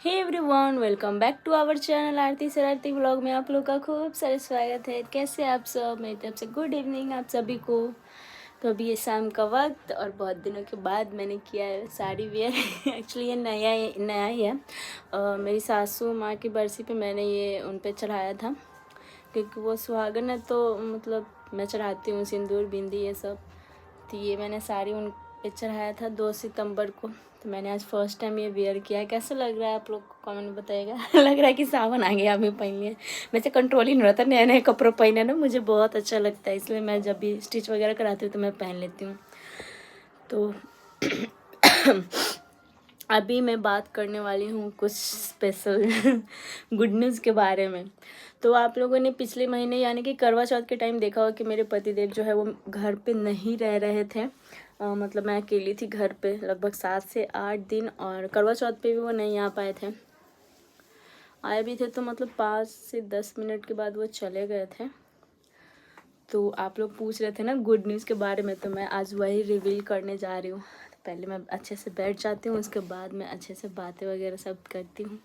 Hey everyone, welcome back to our channel Aarti Shararti vlog में आप लोग का खूब सारा स्वागत है। कैसे आप सब? मेरी तरफ से गुड इवनिंग आप सभी को। तो अभी ये शाम का वक्त और बहुत दिनों के बाद मैंने किया है साड़ी वेयर। एक्चुअली ये नया ही है। मेरी सासू माँ की बरसी पे मैंने ये उन पे चढ़ाया था, क्योंकि वो सुहागन है तो मतलब मैं चढ़ाती हूँ सिंदूर बिंदी ये सब। तो ये मैंने साड़ी उन पे चढ़ाया था 2 सितंबर को। तो मैंने आज फर्स्ट टाइम ये वेयर किया है। कैसा लग रहा है आप लोग को कमेंट में बताइएगा। लग रहा है कि सावन आ गया अभी पहन लिया। वैसे कंट्रोल ही नहीं रहता, नए नए कपड़े पहने ना मुझे बहुत अच्छा लगता है, इसलिए मैं जब भी स्टिच वगैरह कराती हूँ तो मैं पहन लेती हूँ। तो अभी मैं बात करने वाली हूँ कुछ स्पेशल गुड न्यूज़ के बारे में। तो आप लोगों ने पिछले महीने यानी कि करवा चौथ के टाइम देखा होगा कि मेरे पतिदेव जो है वो घर पे नहीं रह रहे थे। मतलब मैं अकेली थी घर पे लगभग 7 से 8 दिन, और करवा चौथ पे भी वो नहीं आ पाए थे। आए भी थे तो मतलब 5 से 10 मिनट के बाद वो चले गए थे। तो आप लोग पूछ रहे थे ना गुड न्यूज़ के बारे में, तो मैं आज वही रिवील करने जा रही हूँ। तो पहले मैं अच्छे से बैठ जाती हूँ, उसके बाद मैं अच्छे से बातें वगैरह सब करती हूँ।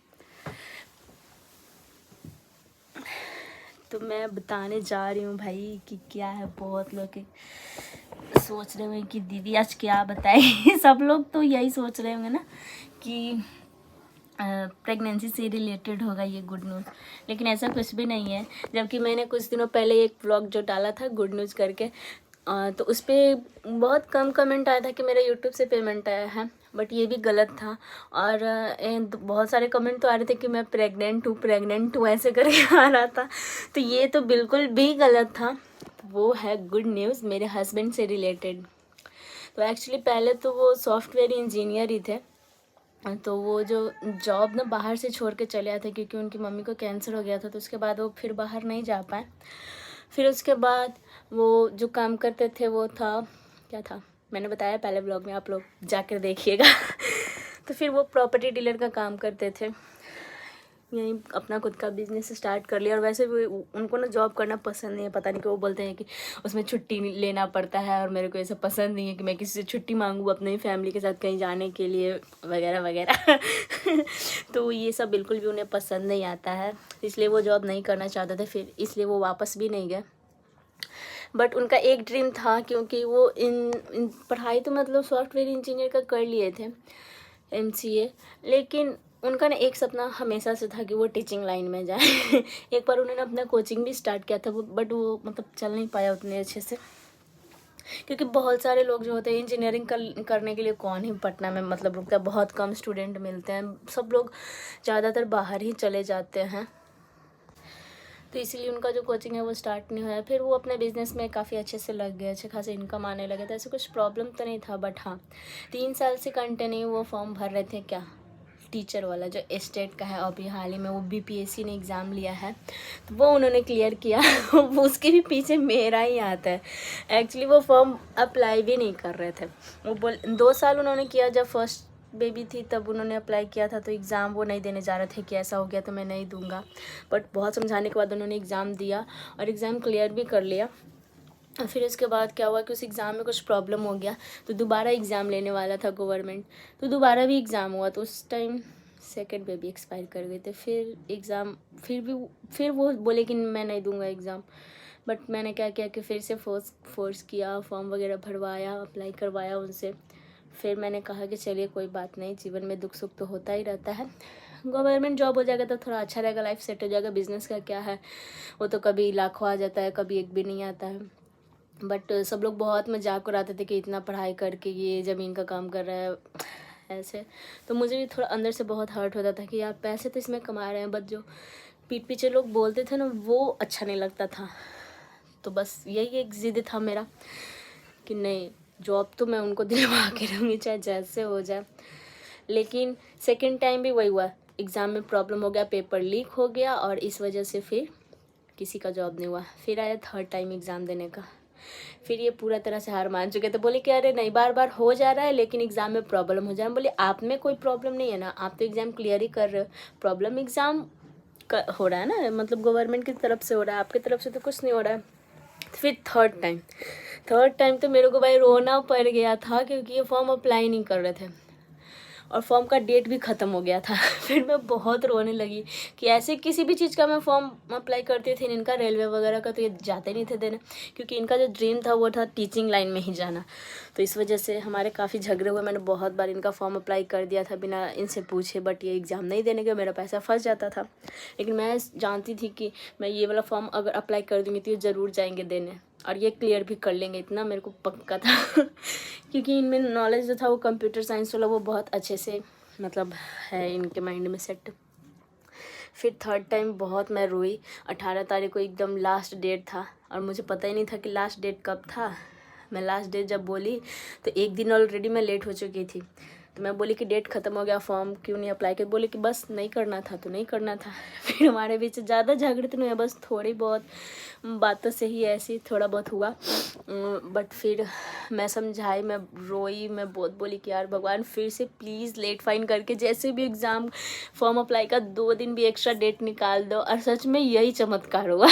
तो मैं बताने जा रही हूँ भाई कि क्या है। बहुत लोग सोच रहे होंगे कि दीदी आज क्या बताए। सब लोग तो यही सोच रहे होंगे ना कि प्रेगनेंसी से रिलेटेड होगा ये गुड न्यूज़, लेकिन ऐसा कुछ भी नहीं है। जबकि मैंने कुछ दिनों पहले एक व्लॉग जो डाला था गुड न्यूज़ करके, तो उस पर बहुत कम कमेंट आया था कि मेरा यूट्यूब से पेमेंट आया है, बट ये भी गलत था। और बहुत सारे कमेंट तो आ रहे थे कि मैं प्रेग्नेंट हूँ ऐसे करके आ रहा था। तो ये तो बिल्कुल भी गलत था। तो वो है गुड न्यूज़ मेरे हस्बैंड से रिलेटेड। तो एक्चुअली पहले तो वो सॉफ्टवेयर इंजीनियर ही थे। तो वो जो जॉब ना बाहर से छोड़ के चले आए थे, क्योंकि उनकी मम्मी को कैंसर हो गया था। तो उसके बाद वो फिर बाहर नहीं जा पाए। फिर उसके बाद वो जो काम करते थे वो था, क्या था मैंने बताया पहले ब्लॉग में, आप लोग जाकर देखिएगा। तो फिर वो प्रॉपर्टी डीलर का काम करते थे, यहीं अपना खुद का बिजनेस स्टार्ट कर लिया। और वैसे भी उनको ना जॉब करना पसंद नहीं है, पता नहीं क्यों। वो बोलते हैं कि उसमें छुट्टी लेना पड़ता है, और मेरे को ऐसा पसंद नहीं है कि मैं किसी से छुट्टी मांगूँ अपनी फैमिली के साथ कहीं जाने के लिए वगैरह वगैरह। तो ये सब बिल्कुल भी उन्हें पसंद नहीं आता है, इसलिए वो जॉब नहीं करना चाहते थे। फिर इसलिए वो वापस भी नहीं गए। बट उनका एक ड्रीम था, क्योंकि वो इन पढ़ाई तो मतलब सॉफ्टवेयर इंजीनियर का कर लिए थे, MCA। लेकिन उनका ना एक सपना हमेशा से था कि वो टीचिंग लाइन में जाए। एक बार उन्होंने अपना कोचिंग भी स्टार्ट किया था, बट वो मतलब चल नहीं पाया उतने अच्छे से, क्योंकि बहुत सारे लोग जो होते हैं इंजीनियरिंग करने के लिए कौन ही पटना में मतलब रुकता है। बहुत कम स्टूडेंट मिलते हैं, सब लोग ज़्यादातर बाहर ही चले जाते हैं। तो इसीलिए उनका जो कोचिंग है वो स्टार्ट नहीं हुआ। फिर वो अपने बिज़नेस में काफ़ी अच्छे से लग गए, अच्छे खासे इनकम आने लगे थे। ऐसे कुछ प्रॉब्लम तो नहीं था, बट हाँ 3 साल से कंटिन्यू वो फॉर्म भर रहे थे, क्या टीचर वाला जो स्टेट का है। अभी हाल ही में वो BPSC ने एग्ज़ाम लिया है, तो वो उन्होंने क्लियर किया। उसके भी पीछे मेरा ही आता है। एक्चुअली वो फॉर्म अप्लाई भी नहीं कर रहे थे। वो 2 साल उन्होंने किया, जब फर्स्ट बेबी थी तब उन्होंने अप्लाई किया था। तो एग्ज़ाम वो नहीं देने जा रहे थे कि ऐसा हो गया तो मैं नहीं दूंगा। बट बहुत समझाने के बाद उन्होंने एग्ज़ाम दिया और एग्ज़ाम क्लियर भी कर लिया। फिर उसके बाद क्या हुआ कि उस एग्ज़ाम में कुछ प्रॉब्लम हो गया, तो दोबारा एग्ज़ाम लेने वाला था गवर्नमेंट। तो दोबारा भी एग्ज़ाम हुआ, तो उस टाइम सेकेंड बेबी एक्सपायर कर गए थे। फिर एग्ज़ाम फिर वो बोले कि मैं नहीं दूंगा एग्ज़ाम। बट मैंने क्या किया कि फिर से फोर्स किया, फॉर्म वगैरह भरवाया, अप्लाई करवाया उनसे। फिर मैंने कहा कि चलिए कोई बात नहीं, जीवन में दुख सुख तो होता ही रहता है। गवर्नमेंट जॉब हो जाएगा तो थोड़ा अच्छा रहेगा, लाइफ सेट हो जाएगा। बिज़नेस का क्या है, वो तो कभी लाखों आ जाता है, कभी एक भी नहीं आता है। बट सब लोग बहुत मजाक उड़ाते थे कि इतना पढ़ाई करके ये ज़मीन का काम कर रहा है ऐसे। तो मुझे भी थोड़ा अंदर से बहुत हर्ट होता था कि यार पैसे तो इसमें कमा रहे हैं, बट जो पीठ पीछे लोग बोलते थे ना वो अच्छा नहीं लगता था। तो बस यही एक ज़िद था मेरा कि नहीं, जॉब तो मैं उनको दिलवा के रहूँगी चाहे जैसे हो जाए। लेकिन सेकंड टाइम भी वही हुआ, एग्ज़ाम में प्रॉब्लम हो गया, पेपर लीक हो गया, और इस वजह से फिर किसी का जॉब नहीं हुआ। फिर आया थर्ड टाइम एग्ज़ाम देने का। फिर ये पूरा तरह से हार मान चुके थे, बोले कि अरे नहीं, बार बार हो जा रहा है लेकिन एग्ज़ाम में प्रॉब्लम हो जाए। बोले आप में कोई प्रॉब्लम नहीं है ना, आप तो एग्ज़ाम क्लियर ही कर रहे हो। प्रॉब्लम एग्ज़ाम हो रहा है ना, मतलब गवर्नमेंट की तरफ से हो रहा है, आपकी तरफ से तो कुछ नहीं हो रहा है। फिर थर्ड टाइम तो मेरे को भाई रोना पड़ गया था, क्योंकि ये फॉर्म अप्लाई नहीं कर रहे थे। और फॉर्म का डेट भी ख़त्म हो गया था। फिर मैं बहुत रोने लगी कि ऐसे किसी भी चीज़ का मैं फॉर्म अप्लाई करती थी, इनका रेलवे वगैरह का तो ये जाते नहीं थे देने, क्योंकि इनका जो ड्रीम था वो था टीचिंग लाइन में ही जाना। तो इस वजह से हमारे काफ़ी झगड़े हुए, मैंने बहुत बार इनका फॉर्म अप्लाई कर दिया था बिना इनसे पूछे, बट ये एग्ज़ाम नहीं देने के मेरा पैसा फंस जाता था। लेकिन मैं जानती थी कि मैं ये वाला फॉर्म अगर अप्लाई कर दूँगी तो ये ज़रूर जाएंगे देने और ये क्लियर भी कर लेंगे, इतना मेरे को पक्का था। क्योंकि इनमें नॉलेज जो था वो कंप्यूटर साइंस वाला वो बहुत अच्छे से मतलब है इनके माइंड में सेट। फिर थर्ड टाइम बहुत मैं रोई। 18 तारीख को एकदम लास्ट डेट था और मुझे पता ही नहीं था कि लास्ट डेट कब था। मैं लास्ट डेट जब बोली तो एक दिन ऑलरेडी मैं लेट हो चुकी थी। तो मैं बोली कि डेट ख़त्म हो गया, फॉर्म क्यों नहीं अप्लाई कर, बोले कि बस नहीं करना था तो नहीं करना था। फिर हमारे बीच ज़्यादा झगड़े तो नहीं हुए, बस थोड़ी बहुत बातों से ही ऐसी थोड़ा बहुत हुआ। बट फिर मैं समझाई, मैं रोई, मैं बहुत बोली कि यार भगवान फिर से प्लीज़ लेट फाइन करके जैसे भी एग्ज़ाम फॉर्म अप्लाई का 2 दिन भी एक्स्ट्रा डेट निकाल दो। और सच में यही चमत्कार हुआ।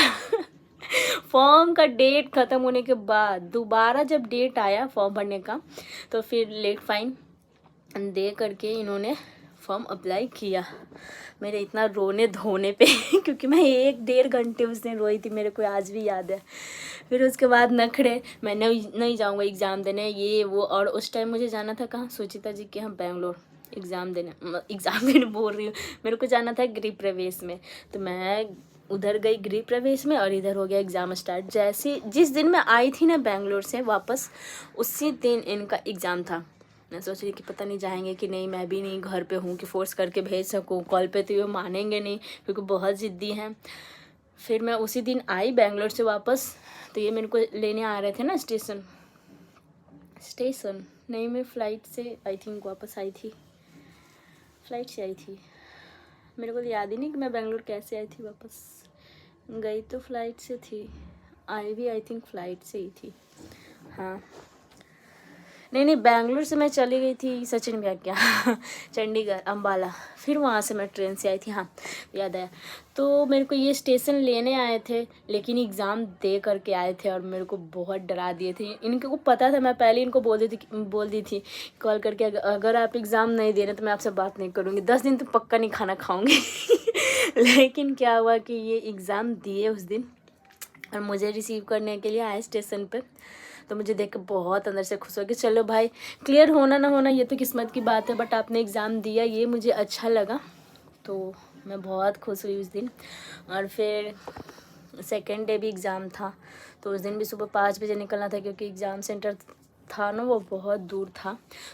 फॉर्म का डेट ख़त्म होने के बाद दोबारा जब डेट आया फॉर्म भरने का तो फिर लेट फाइन दे करके इन्होंने फॉर्म अप्लाई किया। मेरे इतना रोने धोने पे क्योंकि मैं 1-1.5 घंटे उस दिन रोई थी, मेरे को आज भी याद है। फिर उसके बाद नखरे, मैं नहीं जाऊँगा एग्ज़ाम देने ये वो। और उस टाइम मुझे जाना था कहाँ, सुचिता जी के यहाँ बेंगलोर एग्ज़ाम देने बोल रही हूँ, मेरे को जाना था गृह प्रवेश में। तो मैं उधर गई गृह प्रवेश में और इधर हो गया एग्ज़ाम स्टार्ट। जैसे जिस दिन मैं आई थी ना बेंगलोर से वापस, उसी दिन इनका एग्ज़ाम था। मैं सोच रही कि पता नहीं जाएंगे कि नहीं, मैं भी नहीं घर पे हूँ कि फ़ोर्स करके भेज सकूँ, कॉल पे तो ये मानेंगे नहीं क्योंकि बहुत ज़िद्दी हैं। फिर मैं उसी दिन आई बेंगलोर से वापस, तो ये मेरे को लेने आ रहे थे ना स्टेशन नहीं, मैं फ़्लाइट से आई थिंक वापस आई थी, फ़्लाइट से आई थी। मेरे को याद ही नहीं कि मैं बेंगलोर कैसे आई थी वापस। गई तो फ़्लाइट से थी, आई भी आई थिंक फ़्लाइट से ही थी। हाँ नहीं, बेंगलोर से मैं चली गई थी सचिन भैया के यहाँ चंडीगढ़ अम्बाला, फिर वहाँ से मैं ट्रेन से आई थी। हाँ याद आया। तो मेरे को ये स्टेशन लेने आए थे, लेकिन एग्ज़ाम दे करके आए थे और मेरे को बहुत डरा दिए थे। इनको पता था, मैं पहले इनको बोल दी थी कॉल करके, अगर आप एग्ज़ाम नहीं दे रहे तो मैं आपसे बात नहीं करूँगी, 10 दिन तो पक्का नहीं खाना खाऊँगी। लेकिन क्या हुआ कि ये एग्ज़ाम दिए उस दिन और मुझे रिसीव करने के लिए आए स्टेशन पे। तो मुझे देख कर बहुत अंदर से खुश हो कि चलो भाई, क्लियर होना ना होना ये तो किस्मत की बात है, बट आपने एग्ज़ाम दिया, ये मुझे अच्छा लगा। तो मैं बहुत खुश हुई उस दिन। और फिर सेकेंड डे भी एग्ज़ाम था, तो उस दिन भी सुबह 5 बजे निकलना था क्योंकि एग्ज़ाम सेंटर था ना वो बहुत दूर था।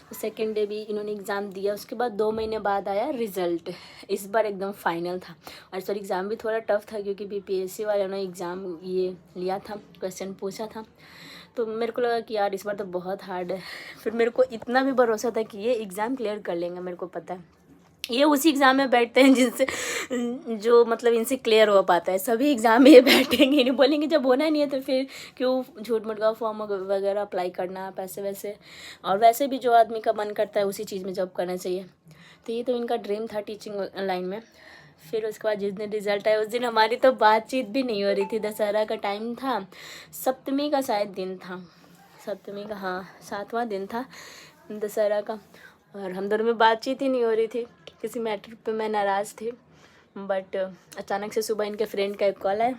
तो सेकेंड डे भी इन्होंने एग्ज़ाम दिया। उसके बाद 2 महीने बाद आया रिज़ल्ट, इस बार एकदम फाइनल था। और सॉरी एग्ज़ाम भी थोड़ा टफ था क्योंकि BPSC वालों ने एग्ज़ाम ये लिया था, क्वेश्चन पूछा था। तो मेरे को लगा कि यार इस बार तो बहुत हार्ड है। फिर मेरे को इतना भी भरोसा था कि ये एग्ज़ाम क्लियर कर लेंगे, मेरे को पता है ये उसी एग्ज़ाम में बैठते हैं जिनसे जो मतलब इनसे क्लियर हो पाता है। सभी एग्ज़ाम में ये बैठेंगे, नहीं बोलेंगे जब होना नहीं है तो फिर क्यों झूठ मूठ का फॉर्म वगैरह अप्लाई करना, पैसे वैसे। और वैसे भी जो आदमी का मन करता है उसी चीज़ में जॉब करना चाहिए। तो ये तो इनका ड्रीम था टीचिंग लाइन में। फिर उसके बाद जिस दिन रिज़ल्ट आया उस दिन हमारी तो बातचीत भी नहीं हो रही थी। दशहरा का टाइम था, सप्तमी का शायद दिन था, सप्तमी का, हाँ 7वां दिन था दशहरा का। और हम दोनों में बातचीत ही नहीं हो रही थी, किसी मैटर पे मैं नाराज़ थी। बट अचानक से सुबह इनके फ्रेंड का एक कॉल आया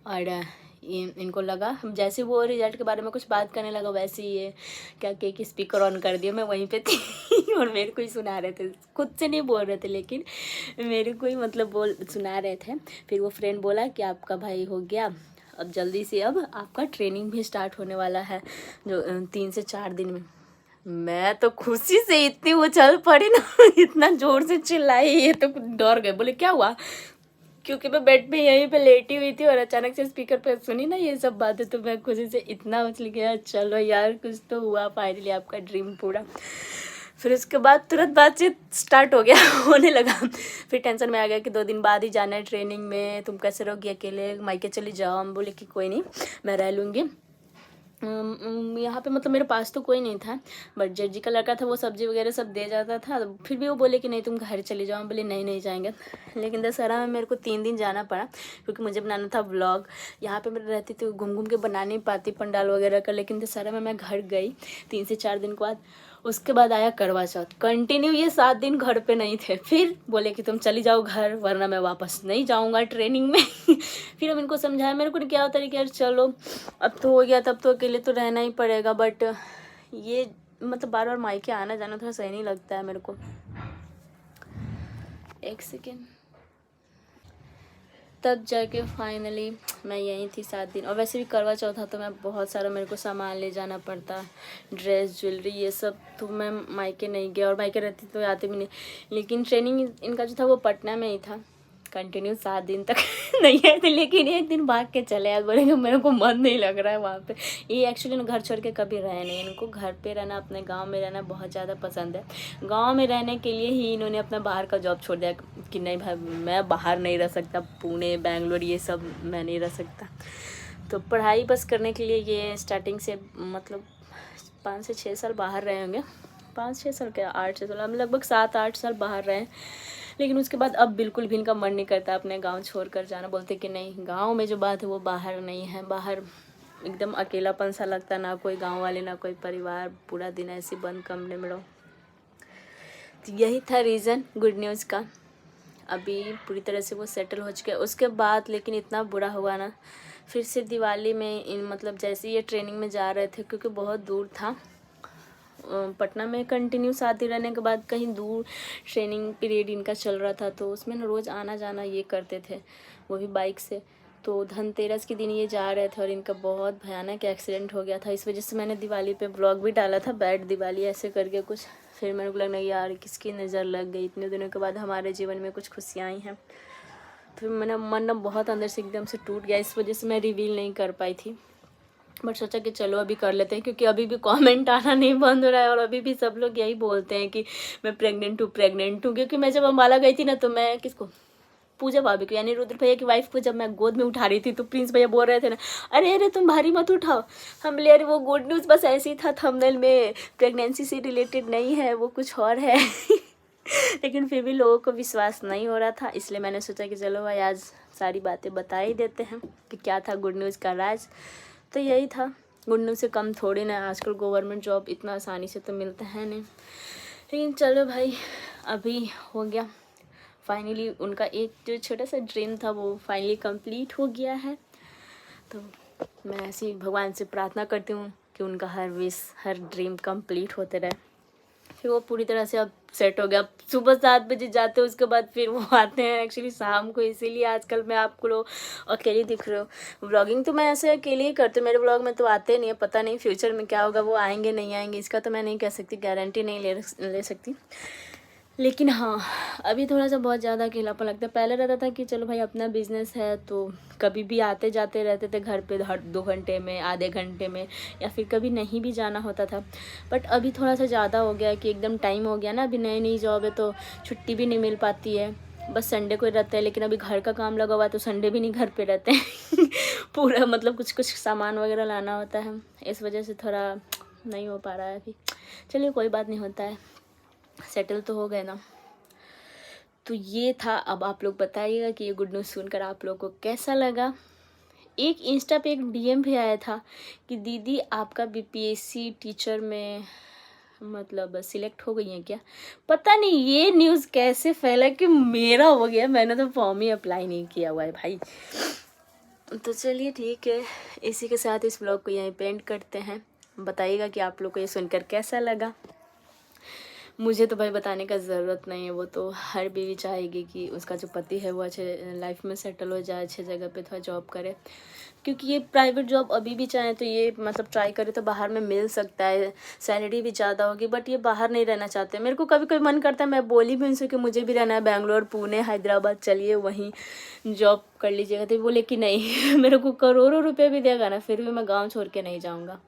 और इनको लगा, हम जैसे वो रिजल्ट के बारे में कुछ बात करने लगा वैसे ही ये क्या कि स्पीकर ऑन कर दिया। मैं वहीं पे थी और मेरे को ही सुना रहे थे, खुद से नहीं बोल रहे थे लेकिन मेरे को ही मतलब सुना रहे थे। फिर वो फ्रेंड बोला कि आपका भाई हो गया, अब जल्दी से अब आपका ट्रेनिंग भी स्टार्ट होने वाला है जो 3 से 4 दिन में। मैं तो खुशी से इतनी उछल पड़ी ना, इतना ज़ोर से चिल्लाई, ये तो डर गए, बोले क्या हुआ, क्योंकि मैं बेड पे यहीं पे लेटी हुई थी और अचानक से स्पीकर पे सुनी ना ये सब बातें, तो मैं खुशी से इतना उछल गया, चलो यार कुछ तो हुआ, फाइनली आपका ड्रीम पूरा। फिर उसके बाद तुरंत बातचीत स्टार्ट हो गया, होने लगा। फिर टेंशन में आ गया कि 2 दिन बाद ही जाना है ट्रेनिंग में, तुम कैसे रहोगी अकेले, मायके चली जाओ। हम बोले कि कोई नहीं मैं रह लूँगी यहाँ पे, मतलब मेरे पास तो कोई नहीं था, बट जज्जी का लड़का था वो सब्जी वगैरह सब दे जाता था। फिर भी वो बोले कि नहीं तुम घर चले जाओ, बोले नहीं जाएंगे। लेकिन दशहरा में मेरे को 3 दिन जाना पड़ा क्योंकि मुझे बनाना था व्लॉग। यहाँ पे मैं रहती थी घूम घूम के बना नहीं पाती पंडाल वगैरह का, लेकिन दशहरा में मैं घर गई 3 से 4 दिन के बाद। उसके बाद आया करवा चौथ। कंटिन्यू ये 7 दिन घर पे नहीं थे। फिर बोले कि तुम चली जाओ घर, वरना मैं वापस नहीं जाऊंगा ट्रेनिंग में। फिर हम इनको समझाया, मेरे को क्या होता है कि यार चलो अब तो हो गया, तब तो अकेले तो रहना ही पड़ेगा। बट ये मतलब बार बार मायके आना जाना थोड़ा सही नहीं लगता है मेरे को। एक सेकेंड। तब जाके फाइनली मैं यहीं थी 7 दिन। और वैसे भी करवा चौथ था तो मैं बहुत सारा मेरे को सामान ले जाना पड़ता, ड्रेस, ज्वेलरी, ये सब। तो मैं मायके नहीं गया, और मायके रहती तो आते भी नहीं। लेकिन ट्रेनिंग इनका जो था वो पटना में ही था। कंटिन्यू 7 दिन तक नहीं आए थे, लेकिन एक दिन भाग के चले आए। बोलेंगे मेरे को मन नहीं लग रहा है वहाँ पे। ये एक्चुअली ना घर छोड़ के कभी रहे नहीं। इनको घर पे रहना, अपने गांव में रहना बहुत ज़्यादा पसंद है। गांव में रहने के लिए ही इन्होंने अपना बाहर का जॉब छोड़ दिया कि नहीं भाई मैं बाहर नहीं रह सकता, पुणे, बेंगलोर ये सब मैं नहीं रह सकता। तो पढ़ाई बस करने के लिए ये स्टार्टिंग से मतलब 5 से 6 साल बाहर रहे होंगे। 5-6 साल क्या, 8-6 साल, हम लगभग 7-8 साल बाहर रहे। लेकिन उसके बाद अब बिल्कुल भी इनका मन नहीं करता अपने गांव छोड़कर जाना। बोलते कि नहीं, गांव में जो बात है वो बाहर नहीं है। बाहर एकदम अकेलापन सा लगता, ना कोई गांव वाले ना कोई परिवार, पूरा दिन ऐसे बंद कमरे में रहो। तो यही था रीज़न गुड न्यूज़ का। अभी पूरी तरह से वो सेटल हो चुके। उसके बाद लेकिन इतना बुरा हुआ ना, फिर से दिवाली में इन मतलब जैसे ये ट्रेनिंग में जा रहे थे, क्योंकि बहुत दूर था। पटना में कंटिन्यू 7 दिन रहने के बाद कहीं दूर ट्रेनिंग पीरियड इनका चल रहा था, तो उसमें ना रोज़ आना जाना ये करते थे, वो भी बाइक से। तो धनतेरस के दिन ये जा रहे थे और इनका बहुत भयानक एक्सीडेंट हो गया था। इस वजह से मैंने दिवाली पे ब्लॉग भी डाला था, बैड दिवाली ऐसे करके कुछ। फिर मेरे को लगा यार किसकी नज़र लग गई, इतने दिनों के बाद हमारे जीवन में कुछ खुशियाँ आई हैं। तो मेरा मन ना बहुत अंदर से एकदम से टूट गया। इस वजह से मैं रिवील नहीं कर पाई थी। बट सोचा कि चलो अभी कर लेते हैं, क्योंकि अभी भी कमेंट आना नहीं बंद हो रहा है। और अभी भी सब लोग यही बोलते हैं कि मैं प्रेग्नेंट हूँ। क्योंकि मैं जब अम्बाला गई थी ना, तो मैं किसको, पूजा भाभी को यानी रुद्र भैया की वाइफ को जब मैं गोद में उठा रही थी, तो प्रिंस भैया बोल रहे थे ना, अरे अरे तुम भारी मत उठाओ। हम ले, अरे वो गुड न्यूज़ बस ऐसे ही था थंबनेल में, प्रेगनेंसी से रिलेटेड नहीं है, वो कुछ और है। लेकिन फिर भी लोगों को विश्वास नहीं हो रहा था, इसलिए मैंने सोचा कि चलो भाई आज सारी बातें बता ही देते हैं कि क्या था गुड न्यूज़ का राज। तो यही था, गुड न्यूज़ से कम थोड़ी ना। आजकल गवर्नमेंट जॉब इतना आसानी से तो मिलता है नहीं। लेकिन चलो भाई, अभी हो गया फाइनली। उनका एक जो छोटा सा ड्रीम था वो फाइनली कंप्लीट हो गया है। तो मैं ऐसे ही भगवान से प्रार्थना करती हूँ कि उनका हर विश, हर ड्रीम कंप्लीट होते रहे। फिर वो पूरी तरह से अब सेट हो गया। सुबह 7 बजे जाते हैं, उसके बाद फिर वो आते हैं एक्चुअली शाम को। इसीलिए आजकल मैं आपको लोग अकेले दिख रहे हो। व्लॉगिंग तो मैं ऐसे अकेले ही करती हूँ, मेरे व्लॉग में तो आते नहीं है। पता नहीं फ्यूचर में क्या होगा, वो आएंगे नहीं आएंगे इसका तो मैं नहीं कह सकती, गारंटी नहीं ले सकती। लेकिन हाँ, अभी थोड़ा सा बहुत ज़्यादा अकेलापन लगता है। पहले रहता था कि चलो भाई अपना बिजनेस है, तो कभी भी आते जाते रहते थे घर पे, हर 2 घंटे में, आधे घंटे में, या फिर कभी नहीं भी जाना होता था। बट अभी थोड़ा सा ज़्यादा हो गया कि एकदम टाइम हो गया ना, अभी नई नई जॉब है तो छुट्टी भी नहीं मिल पाती है। बस संडे को ही रहता है। लेकिन अभी घर का काम लगा हुआ है तो संडे भी नहीं घर पे रहते हैं। पूरा मतलब कुछ कुछ सामान वगैरह लाना होता है, इस वजह से थोड़ा नहीं हो पा रहा है अभी। चलिए कोई बात नहीं, होता है, सेटल तो हो गए ना। तो ये था। अब आप लोग बताइएगा कि ये गुड न्यूज़ सुनकर आप लोगों को कैसा लगा। एक इंस्टा पे एक डीएम भी आया था कि दीदी आपका बीपीएससी टीचर में मतलब सिलेक्ट हो गई है क्या। पता नहीं ये न्यूज़ कैसे फैला कि मेरा हो गया, मैंने तो फॉर्म ही अप्लाई नहीं किया हुआ है भाई। तो चलिए ठीक है, इसी के साथ इस ब्लॉग को यहीं पे एंड करते हैं। बताइएगा कि आप लोग को ये सुनकर कैसा लगा। मुझे तो भाई बताने का ज़रूरत नहीं है, वो तो हर बीवी चाहेगी कि उसका जो पति है वो अच्छे लाइफ में सेटल हो जाए, अच्छे जगह पे थोड़ा जॉब करे। क्योंकि ये प्राइवेट जॉब अभी भी चाहे तो ये मतलब ट्राई करे तो बाहर में मिल सकता है, सैलरी भी ज़्यादा होगी। बट ये बाहर नहीं रहना चाहते। मेरे को कभी कभी मन करता है, मैं बोली भी उनसे कि मुझे भी रहना है बेंगलोर, पुणे, हैदराबाद, चलिए वहीं जॉब कर लीजिएगा। तो बोले कि नहीं, मेरे को करोड़ों रुपये भी देगा ना फिर भी मैं गाँव छोड़ के नहीं जाऊँगा।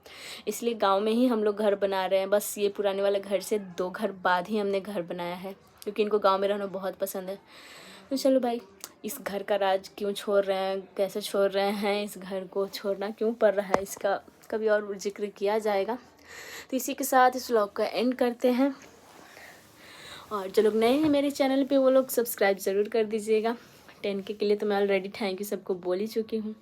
इसलिए गाँव में ही हम लोग घर बना रहे हैं। बस ये पुराने वाले घर से 2 घर बाद ही हमने घर बनाया है, क्योंकि इनको गाँव में रहना बहुत पसंद है। तो चलो भाई, इस घर का राज क्यों छोड़ रहे हैं, कैसे छोड़ रहे हैं, इस घर को छोड़ना क्यों पड़ रहा है, इसका कभी और जिक्र किया जाएगा। तो इसी के साथ इस व्लॉग का एंड करते हैं। और जो लोग नए हैं मेरे चैनल पे वो लोग सब्सक्राइब ज़रूर कर दीजिएगा। 10K के लिए तो मैं ऑलरेडी थैंक यू सबको बोल ही चुकी हूँ।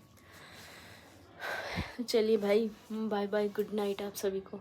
चलिए भाई, बाय बाय, गुड नाइट आप सभी को।